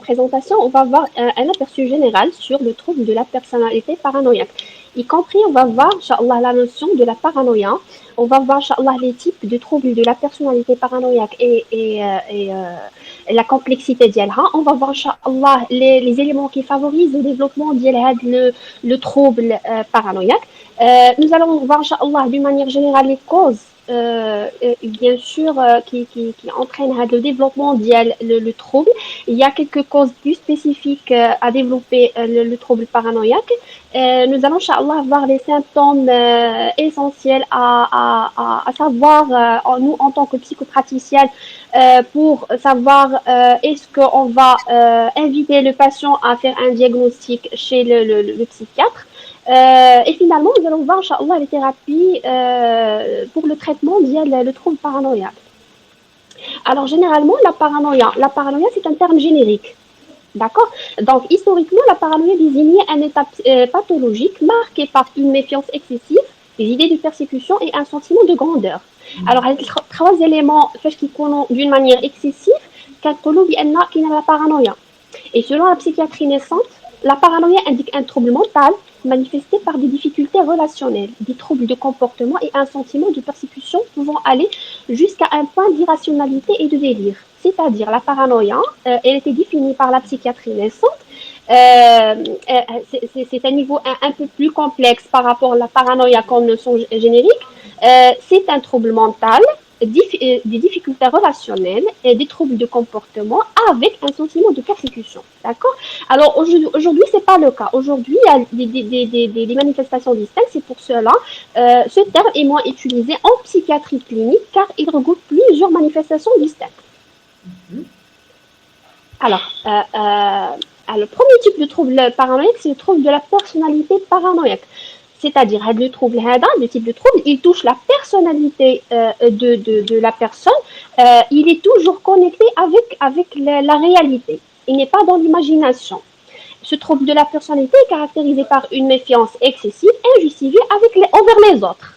présentation, on va voir un aperçu général sur le trouble de la personnalité paranoïaque. Y compris, on va voir, Inch'Allah, la notion de la paranoïa. On va voir, Inch'Allah, les types de troubles de la personnalité paranoïaque et la complexité d'Yalha. On va voir, Inch'Allah, les éléments qui favorisent le développement le trouble paranoïaque. Nous allons voir, Inch'Allah, d'une manière générale, les causes bien sûr, qui entraîne le développement le trouble. Il y a quelques causes plus spécifiques à développer le trouble paranoïaque. Nous allons, Inch'Allah, voir les symptômes essentiels à savoir, nous, en tant que psychopraticiens, pour savoir est-ce qu'on va inviter le patient à faire un diagnostic chez le psychiatre. Et finalement, nous allons voir, Inch'Allah, les thérapies pour le traitement le trouble paranoïaque. Alors, généralement, la paranoïa, c'est un terme générique. D'accord. Donc, historiquement, la paranoïa désignait un état pathologique marqué par une méfiance excessive, des idées de persécution et un sentiment de grandeur. Alors, il y a trois éléments qui connaissent d'une manière excessive, qui est la paranoïa. Et selon la psychiatrie naissante, la paranoïa indique un trouble mental manifesté par des difficultés relationnelles, des troubles de comportement et un sentiment de persécution pouvant aller jusqu'à un point d'irrationalité et de délire. C'est-à-dire la paranoïa, elle était définie par la psychiatrie naissante. C'est un niveau un peu plus complexe par rapport à la paranoïa comme notion générique. C'est un trouble mental, des difficultés relationnelles et des troubles de comportement avec un sentiment de persécution. D'accord. Alors aujourd'hui, ce n'est pas le cas. Aujourd'hui, il y a des manifestations distinctes. C'est pour cela ce terme est moins utilisé en psychiatrie clinique car il regroupe plusieurs manifestations distinctes. Alors, le premier type de trouble paranoïaque, c'est le trouble de la personnalité paranoïaque. C'est-à-dire, le type de trouble, il touche la personnalité de la personne. Il est toujours connecté avec la réalité. Il n'est pas dans l'imagination. Ce trouble de la personnalité est caractérisé par une méfiance excessive, injustifiée envers les autres.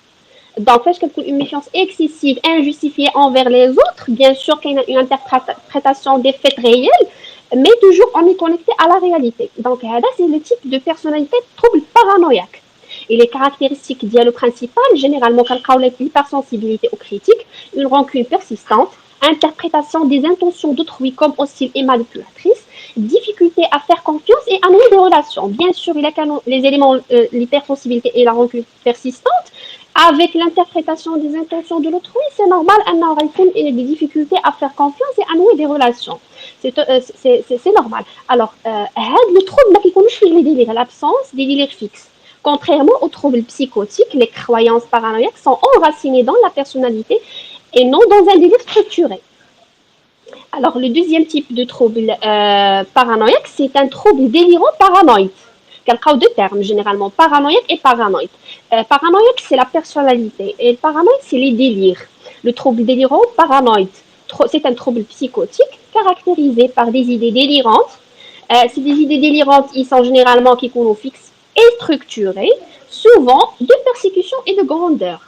Donc, une méfiance excessive, injustifiée envers les autres, bien sûr qu'il y a une interprétation des faits réels, mais toujours on est connecté à la réalité. Donc, c'est le type de personnalité trouble paranoïaque. Et les caractéristiques dialogue principal, généralement, l'hypersensibilité aux critiques, une rancune persistante, interprétation des intentions d'autrui comme hostiles et manipulatrices, difficulté à faire confiance et à nouer des relations. Bien sûr, il y a les éléments, l'hypersensibilité et la rancune persistante, avec l'interprétation des intentions de l'autrui, c'est normal, il y a des difficultés à faire confiance et à nouer des relations. C'est normal. Alors, le trouble qui connaît les délires, l'absence des délires fixes. Contrairement aux troubles psychotiques, les croyances paranoïaques sont enracinées dans la personnalité et non dans un délire structuré. Alors, le deuxième type de trouble paranoïaque, c'est un trouble délirant paranoïde. Quelqu'un deux termes, généralement, paranoïaque et paranoïde. Paranoïaque, c'est la personnalité, et paranoïde, c'est les délires. Le trouble délirant paranoïde, c'est un trouble psychotique caractérisé par des idées délirantes. Ces idées délirantes, ils sont généralement qui sont fixes et structurées, souvent de persécution et de grandeur.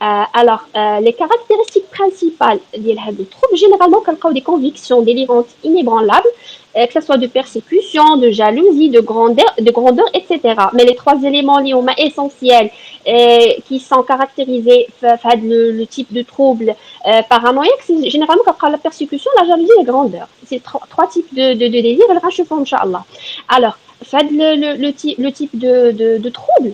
Les caractéristiques principales du trouble, généralement, quand des convictions délirantes inébranlables, que ce soit de persécution, de jalousie, de grandeur, etc. Mais les trois éléments liés essentiels qui sont caractérisés par le type de trouble paranoïaque, c'est généralement quand la persécution, la jalousie et la grandeur. C'est trois types de délire, et le rachef, Inch'Allah. Alors, le type de trouble,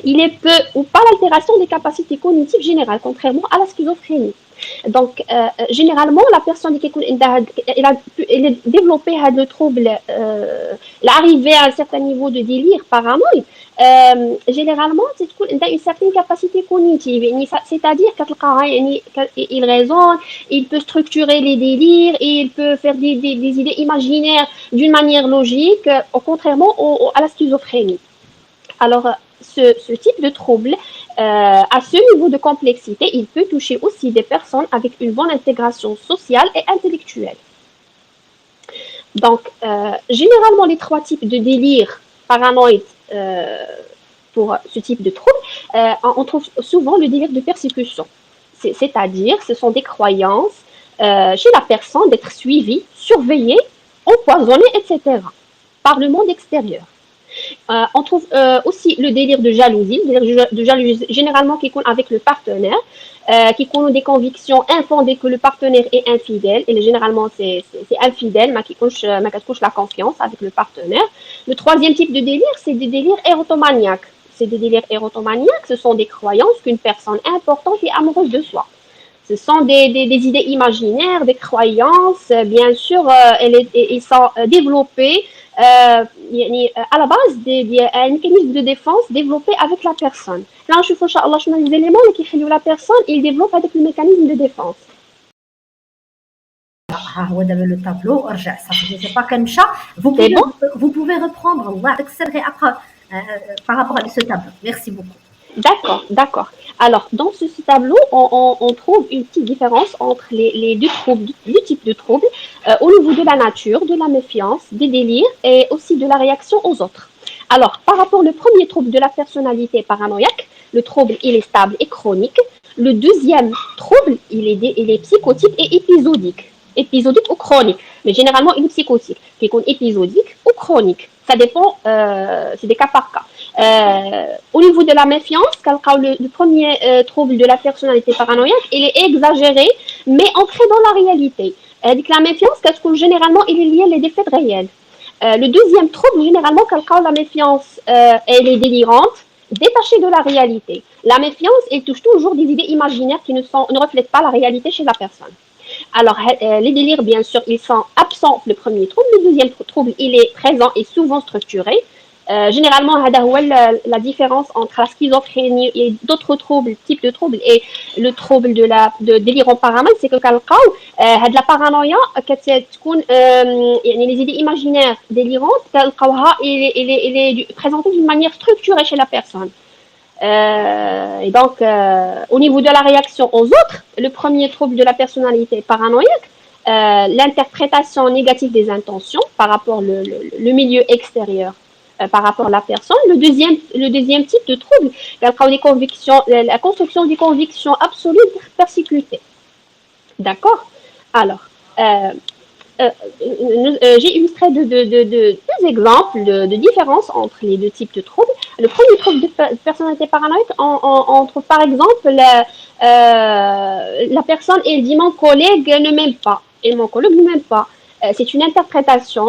il est peu ou pas l'altération des capacités cognitives générales, contrairement à la schizophrénie. Donc, généralement, la personne qui est développée le trouble, l'arrivée à un certain niveau de délire paranoïde, généralement, il a une certaine capacité cognitive. C'est-à-dire qu'il raisonne, il peut structurer les délires et il peut faire des idées imaginaires d'une manière logique, contrairement à la schizophrénie. Alors, ce type de trouble, à ce niveau de complexité, il peut toucher aussi des personnes avec une bonne intégration sociale et intellectuelle. Donc, généralement, les trois types de délire paranoïde pour ce type de trouble, on trouve souvent le délire de persécution. C'est-à-dire, ce sont des croyances chez la personne d'être suivie, surveillée empoisonnés, etc., par le monde extérieur. On trouve aussi le délire de jalousie, le délire de jalousie généralement qui compte avec le partenaire, qui compte des convictions infondées que le partenaire est infidèle, et généralement c'est infidèle, mais qui couche la confiance avec le partenaire. Le troisième type de délire, c'est des délires érotomaniaques. C'est des délires érotomaniaques, ce sont des croyances qu'une personne importante est amoureuse de soi. Ce sont des idées imaginaires, des croyances, bien sûr, elles sont développées à la base un mécanisme de défense développé avec la personne. Là, je fais les éléments qui font la personne, il développe avec le mécanisme de défense. ها هو دابا لو طابلو رجع صافي جو سي با كان مشى C'est bon? vous pouvez reprendre الله يعطيك السر غير après par rapport à ce tableau merci beaucoup. D'accord, d'accord. Alors, dans ce tableau, on trouve une petite différence entre les deux troubles, deux types de troubles, au niveau de la nature, de la méfiance, des délires et aussi de la réaction aux autres. Alors, par rapport au premier trouble de la personnalité paranoïaque, le trouble, il est stable et chronique. Le deuxième trouble, il est psychotique et épisodique. Épisodique ou chronique. Mais généralement, il est psychotique. Qui est épisodique ou chronique. Ça dépend, c'est des cas par cas. Au niveau de la méfiance, le premier trouble de la personnalité paranoïaque, il est exagéré, mais ancré dans la réalité. Donc la méfiance, parce que généralement, il est lié à des faits réels. Le deuxième trouble, généralement, quand la méfiance elle est délirante, détachée de la réalité. La méfiance, elle touche toujours des idées imaginaires qui ne reflètent pas la réalité chez la personne. Alors, les délires, bien sûr, ils sont absents le premier trouble. Le deuxième trouble, il est présent et souvent structuré. Généralement, la différence entre la schizophrénie et d'autres troubles, types de troubles, et le trouble de délire paranoïaque, c'est que la paranoïa, les idées imaginaires délirantes, elle est présentée d'une manière structurée chez la personne. Et donc, au niveau de la réaction aux autres, le premier trouble de la personnalité paranoïaque, l'interprétation négative des intentions par rapport le milieu extérieur, par rapport à la personne. Le deuxième type de trouble, la construction des convictions absolues persécutées. D'accord. Alors, euh, j'ai illustré deux exemples de différence entre les deux types de troubles. Le premier trouble de personnalité paranoïaque, on trouve par exemple la personne, elle dit mon collègue ne m'aime pas et mon collègue ne m'aime pas. C'est une interprétation.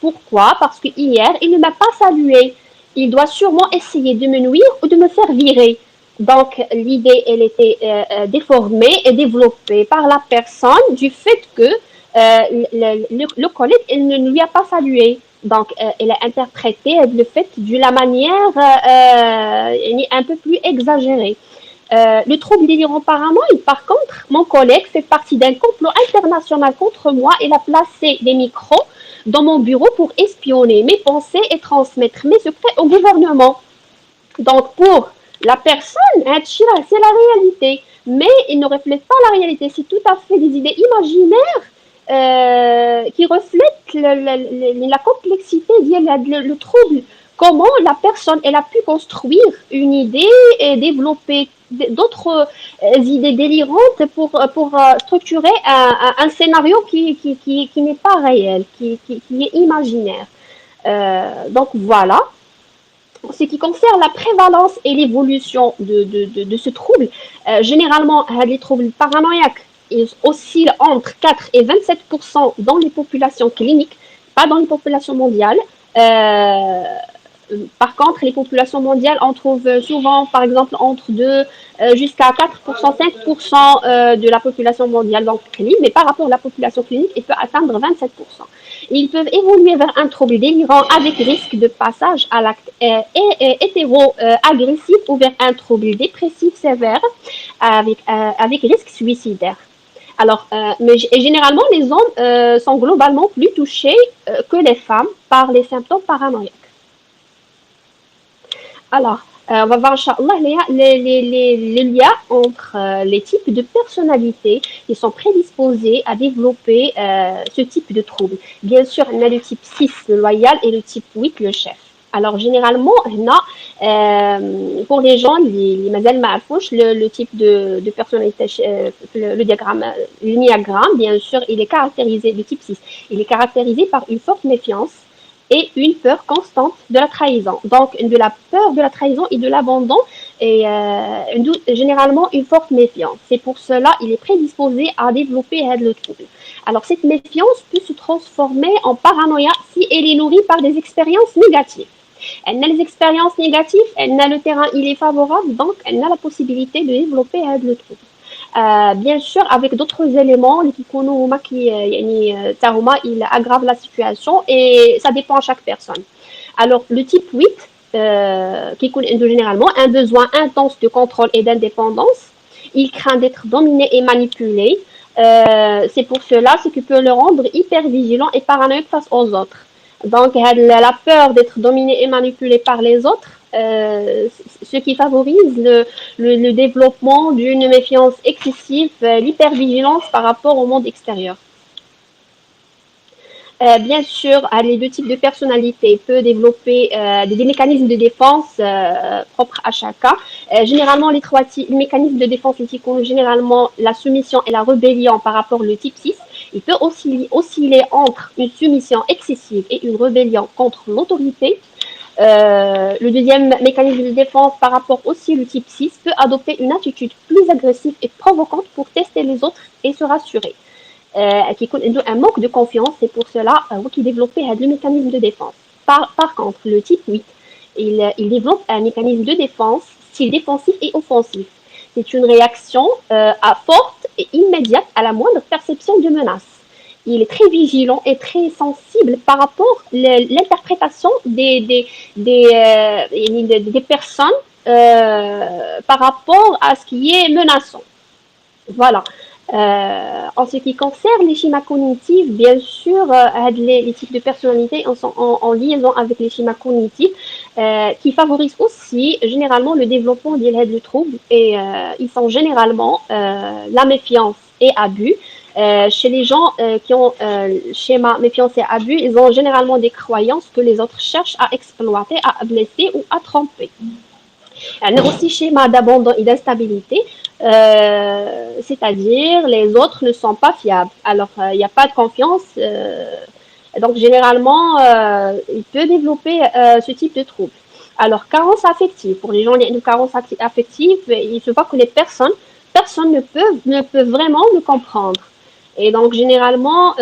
Pourquoi? Parce que hier, il ne m'a pas salué. Il doit sûrement essayer de me nuire ou de me faire virer. Donc, l'idée, elle était déformée et développée par la personne du fait que le collègue, elle ne lui a pas salué. Donc, elle a interprété le fait de la manière un peu plus exagérée. Le trouble délirant paranoïde, par contre, mon collègue fait partie d'un complot international contre moi. Il a placé des micros dans mon bureau pour espionner mes pensées et transmettre mes secrets au gouvernement. Donc, pour la personne, c'est la réalité. Mais il ne reflète pas la réalité. C'est tout à fait des idées imaginaires qui reflètent la complexité, le trouble. Comment la personne elle a pu construire une idée et développer d'autres idées délirantes pour structurer scénario qui n'est pas réel, qui est imaginaire. Donc voilà. En ce qui concerne la prévalence et l'évolution de ce trouble, généralement, les troubles paranoïaques ils oscillent entre 4 et 27% dans les populations cliniques, pas dans les populations mondiales. Par contre, les populations mondiales, on trouve souvent, par exemple, entre 2 jusqu'à 4%, 5% de la population mondiale donc clinique, mais par rapport à la population clinique, il peut atteindre 27%. Ils peuvent évoluer vers un trouble délirant avec risque de passage à l'acte hétéro-agressif ou vers un trouble dépressif sévère avec risque suicidaire. Alors, mais généralement, les hommes sont globalement plus touchés que les femmes par les symptômes paranoïaques. Alors, on va voir, Inch'Allah, les liens entre les types de personnalités qui sont prédisposés à développer ce type de trouble. Bien sûr, on a le type 6, le loyal, et le type 8, le chef. Alors, généralement, pour les gens, mazal ma fouche, le type de personnalité, le diagramme, l'ennéagramme, bien sûr, il est caractérisé, le type 6, il est caractérisé par une forte méfiance et une peur constante de la trahison. Donc, de la peur de la trahison et de l'abandon, et généralement une forte méfiance. C'est pour cela il est prédisposé à développer le trouble. Alors, cette méfiance peut se transformer en paranoïa si elle est nourrie par des expériences négatives. Elle a les expériences négatives, elle a le terrain, il est favorable, donc elle a la possibilité de développer le trouble. Bien sûr, avec d'autres éléments, il aggrave la situation et ça dépend de chaque personne. Alors, le type 8, qui est généralement un besoin intense de contrôle et d'indépendance, il craint d'être dominé et manipulé. C'est pour cela ce qui peut le rendre hyper vigilant et paranoïaque face aux autres. Donc, la peur d'être dominé et manipulé par les autres, ce qui favorise le développement d'une méfiance excessive, l'hypervigilance par rapport au monde extérieur. Bien sûr, les deux types de personnalités peuvent développer des mécanismes de défense propres à chacun. Généralement, les trois mécanismes de défense qui sont généralement la soumission et la rébellion par rapport au type 6. Il peut osciller entre une soumission excessive et une rébellion contre l'autorité. Le deuxième mécanisme de défense par rapport aussi au type 6 peut adopter une attitude plus agressive et provocante pour tester les autres et se rassurer. Qui يكون عنده un manque de confiance, c'est pour cela qu'il développe le mécanisme de défense. Par contre, le type 8, il développe un mécanisme de défense, style défensif et offensif. C'est une réaction forte et immédiate à la moindre perception de menace. Il est très vigilant et très sensible par rapport à l'interprétation des personnes par rapport à ce qui est menaçant. Voilà. En ce qui concerne les schémas cognitifs, bien sûr, les types de personnalité sont en liaison avec les schémas cognitifs qui favorisent aussi généralement le développement du trouble et ils sont généralement la méfiance et abus. Chez les gens qui ont schéma méfiance et abus, ils ont généralement des croyances que les autres cherchent à exploiter, à blesser ou à tromper. Il y a aussi schéma d'abandon et d'instabilité, c'est-à-dire les autres ne sont pas fiables. Alors, il n'y a pas de confiance. Donc, généralement, il peut développer ce type de trouble. Alors, carence affective. Pour les gens qui ont une carence affective, il se voit que personne ne peut vraiment le comprendre. Et donc, généralement,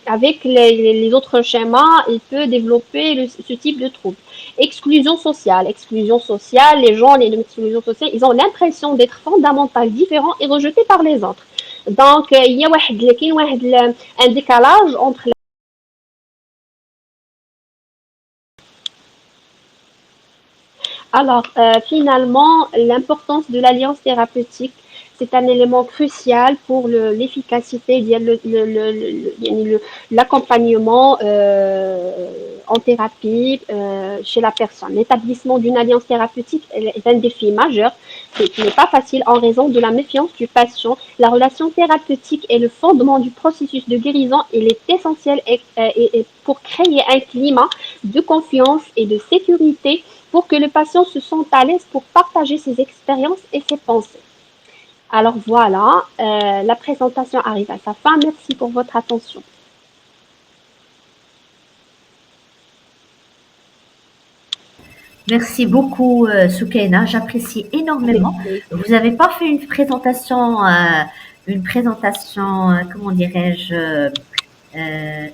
avec les autres schémas, il peut développer ce type de trouble. Exclusion sociale. Exclusion sociale, les gens, les exclusions sociales, ils ont l'impression d'être fondamentalement différents et rejetés par les autres. Donc, il y a un décalage entre. Alors, finalement, l'importance de l'alliance thérapeutique, c'est un élément crucial pour l'efficacité, l'accompagnement en thérapie chez la personne. L'établissement d'une alliance thérapeutique est un défi majeur qui n'est pas facile en raison de la méfiance du patient. La relation thérapeutique est le fondement du processus de guérison. Il est essentiel pour créer un climat de confiance et de sécurité pour que le patient se sente à l'aise pour partager ses expériences et ses pensées. Alors voilà, la présentation arrive à sa fin. Merci pour votre attention. Merci beaucoup, Soukaina. J'apprécie énormément. Vous n'avez pas fait une présentation, comment dirais-je,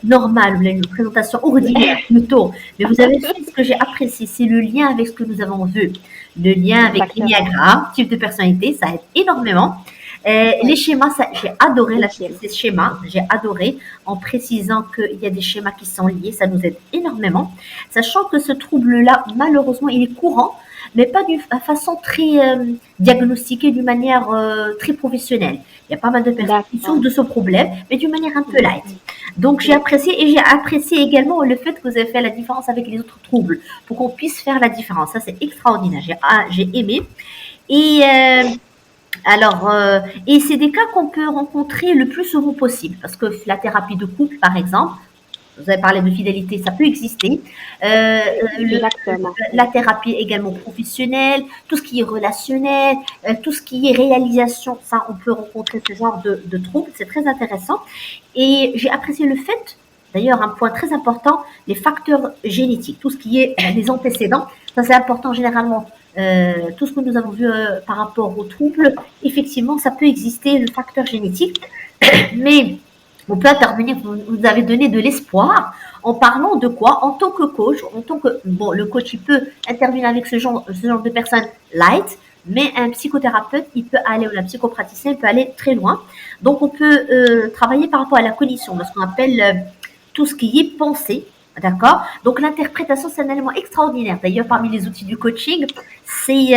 normale, ou une présentation ordinaire plutôt. Mais vous avez fait ce que j'ai apprécié, c'est le lien avec ce que nous avons vu. Le lien avec l'ennéagramme, type de personnalité, ça aide énormément. Les schémas, j'ai adoré ces schémas, j'ai adoré en précisant qu'il y a des schémas qui sont liés, ça nous aide énormément, sachant que ce trouble-là, malheureusement, il est courant, mais pas d'une façon très diagnostiquée, d'une manière très professionnelle. Il y a pas mal de personnes qui souffrent de ce problème, mais d'une manière un peu light. Donc j'ai apprécié et j'ai apprécié également le fait que vous avez fait la différence avec les autres troubles, pour qu'on puisse faire la différence. Ça, c'est extraordinaire, j'ai aimé. Et et c'est des cas qu'on peut rencontrer le plus souvent possible, parce que la thérapie de couple, par exemple, Vous avez parlé de fidélité, ça peut exister. Exactement. La thérapie également professionnelle, tout ce qui est relationnel, tout ce qui est réalisation, ça, on peut rencontrer ce genre de troubles. C'est très intéressant. Et j'ai apprécié le fait, d'ailleurs, un point très important, les facteurs génétiques, tout ce qui est les antécédents. Ça, c'est important généralement. Tout ce que nous avons vu par rapport aux troubles, effectivement, ça peut exister, le facteur génétique. Mais on peut intervenir, vous avez donné de l'espoir en parlant de quoi? En tant que coach, en tant que, bon, le coach, il peut intervenir avec ce genre de personnes light, mais un psychothérapeute, il peut aller, ou un psychopraticien, il peut aller très loin. Donc, on peut travailler par rapport à la cognition, de ce qu'on appelle tout ce qui est pensée. D'accord. Donc, l'interprétation, c'est un élément extraordinaire. D'ailleurs, parmi les outils du coaching, c'est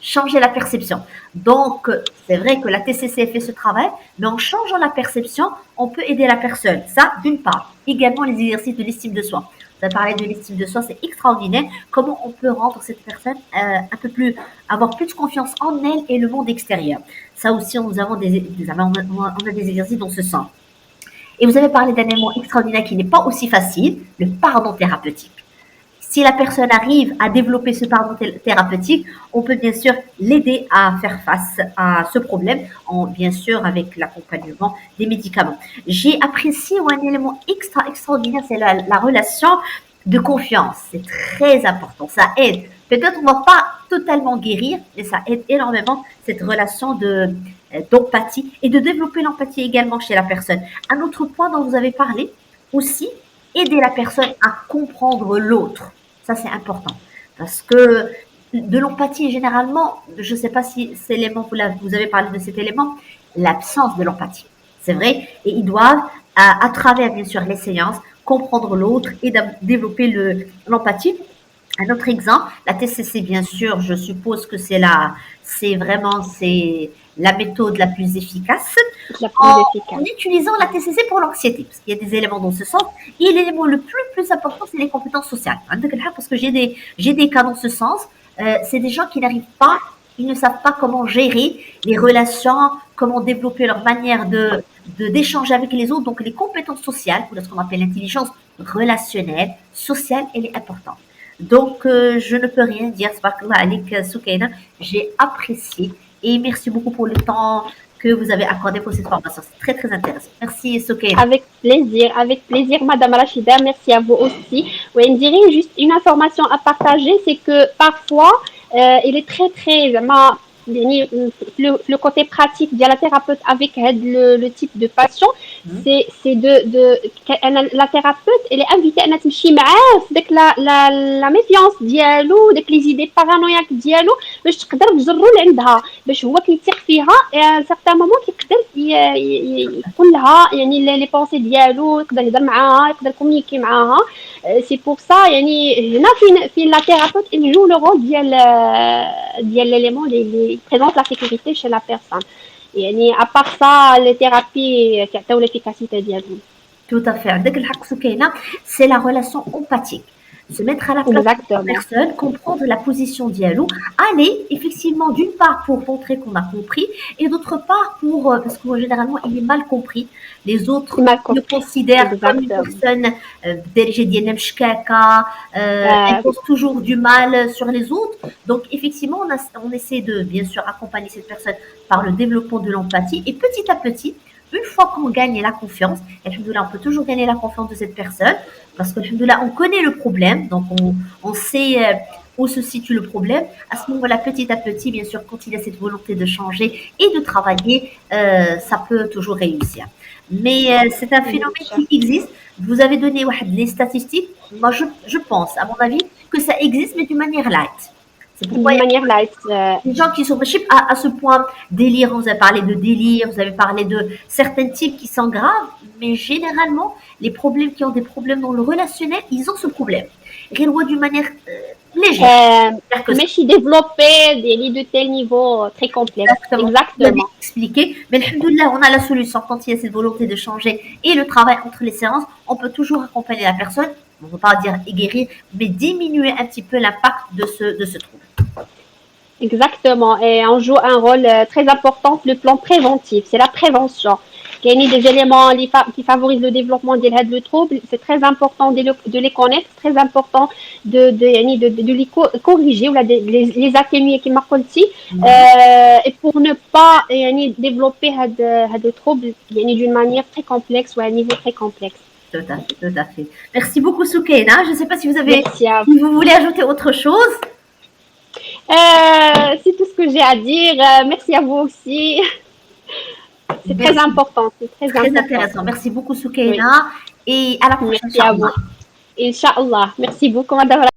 changer la perception. Donc, c'est vrai que la TCC fait ce travail, mais en changeant la perception, on peut aider la personne. Ça, d'une part. Également, les exercices de l'estime de soi. Vous avez parlé de l'estime de soi, c'est extraordinaire. Comment on peut rendre cette personne un peu plus, avoir plus de confiance en elle et le monde extérieur. Ça aussi, nous avons on a des exercices dans ce sens. Et vous avez parlé d'un élément extraordinaire qui n'est pas aussi facile, le pardon thérapeutique. Si la personne arrive à développer ce pardon thérapeutique, on peut bien sûr l'aider à faire face à ce problème, bien sûr avec l'accompagnement des médicaments. J'ai apprécié un élément extraordinaire, c'est la relation de confiance. C'est très important, ça aide. Peut-être on ne va pas totalement guérir, mais ça aide énormément cette relation d'empathie et de développer l'empathie également chez la personne. Un autre point dont vous avez parlé aussi, aider la personne à comprendre l'autre. Ça, c'est important. Parce que de l'empathie, généralement, je ne sais pas si cet élément, vous avez parlé de cet élément, l'absence de l'empathie. C'est vrai. Et ils doivent, à travers, bien sûr, les séances, comprendre l'autre et développer l'empathie. Un autre exemple, la TCC, bien sûr, je suppose que c'est la méthode la plus efficace La plus en efficace. utilisant la TCC pour l'anxiété, parce qu'il y a des éléments dans ce sens. Et l'élément le plus important, c'est les compétences sociales. Parce que j'ai des cas dans ce sens. C'est des gens qui n'arrivent pas, ils ne savent pas comment gérer les relations, comment développer leur manière d'échanger avec les autres. Donc, les compétences sociales, ou ce qu'on appelle l'intelligence relationnelle, sociale, elle est importante. Donc, je ne peux rien dire. J'ai apprécié et merci beaucoup pour le temps que vous avez accordé pour cette formation. C'est très, très intéressant. Merci, Soukaina. Avec plaisir, Madame Rachida. Merci à vous aussi. Oui, on dirait juste une information à partager, c'est que parfois, il est très, très, le côté pratique de la thérapeute avec le type de patient, c'est la thérapeute, elle est invitée à تمشي معاه في داك la méfiance ديالو داك les idées paranoïaques ديالو باش تقدر تجرو لعندها باش هو كيثيق فيها ان سارتان مومون كيقدر يقول لها يعني لي بونسي ديالو يقدر يهضر معاها يقدر كومونيكي معاها سي بور سا يعني هنا فين لا تhérapeute il joue le rôle ديال l'élément اللي présente la sécurité chez la personne يعني à part ça les thérapies كيعطيو l'efficacité ديالهم. Tout à fait. عندك الحق سكينة, c'est la relation empathique. Se mettre à la place de la personne, comprendre la position dialogue, aller effectivement d'une part pour montrer qu'on a compris et d'autre part pour, parce que généralement il est mal compris, les autres le considèrent comme une personne elle pose toujours du mal sur les autres. Donc effectivement on essaie de bien sûr accompagner cette personne par le développement de l'empathie et petit à petit, une fois qu'on gagne la confiance, et on peut toujours gagner la confiance de cette personne, parce que on connaît le problème, donc on sait où se situe le problème. À ce moment-là, petit à petit, bien sûr, quand il y a cette volonté de changer et de travailler, ça peut toujours réussir. Mais c'est un phénomène qui existe. Vous avez donné les statistiques. Moi, je pense, à mon avis, que ça existe, mais d'une manière light. C'est pourquoi il y a des gens qui sont à ce point délirants. Vous avez parlé de délire, vous avez parlé de certains types qui sont graves, mais généralement, les problèmes qui ont des problèmes dans le relationnel, ils ont ce problème. Réellement d'une manière légère. Mais je suis développée des lits de tel niveau très complexe. Exactement. Expliqué. Mais alhamdoulilah, on a la solution quand il y a cette volonté de changer et le travail entre les séances. On peut toujours accompagner la personne. On ne va pas dire guérir, mais diminuer un petit peu l'impact de ce trouble. Exactement. Et on joue un rôle très important sur le plan préventif. C'est la prévention. يعني des éléments qui favorisent le développement de le trouble, c'est très important de les connaître, très important de les corriger ou les atténuer qui m'a dit, et pour ne pas développer le trouble d'une manière très complexe ou à un niveau très complexe. Tout à fait, tout à fait. Merci beaucoup, Soukaina. Je ne sais pas si Merci à si vous voulez ajouter autre chose. C'est tout ce que j'ai à dire. Merci à vous aussi. C'est très Merci. important. C'est très Très important. intéressant. Merci beaucoup, Oui. Soukaina. Et à la prochaine, Merci à vous. Inch'Allah. Inch'Allah. Merci beaucoup, Madame.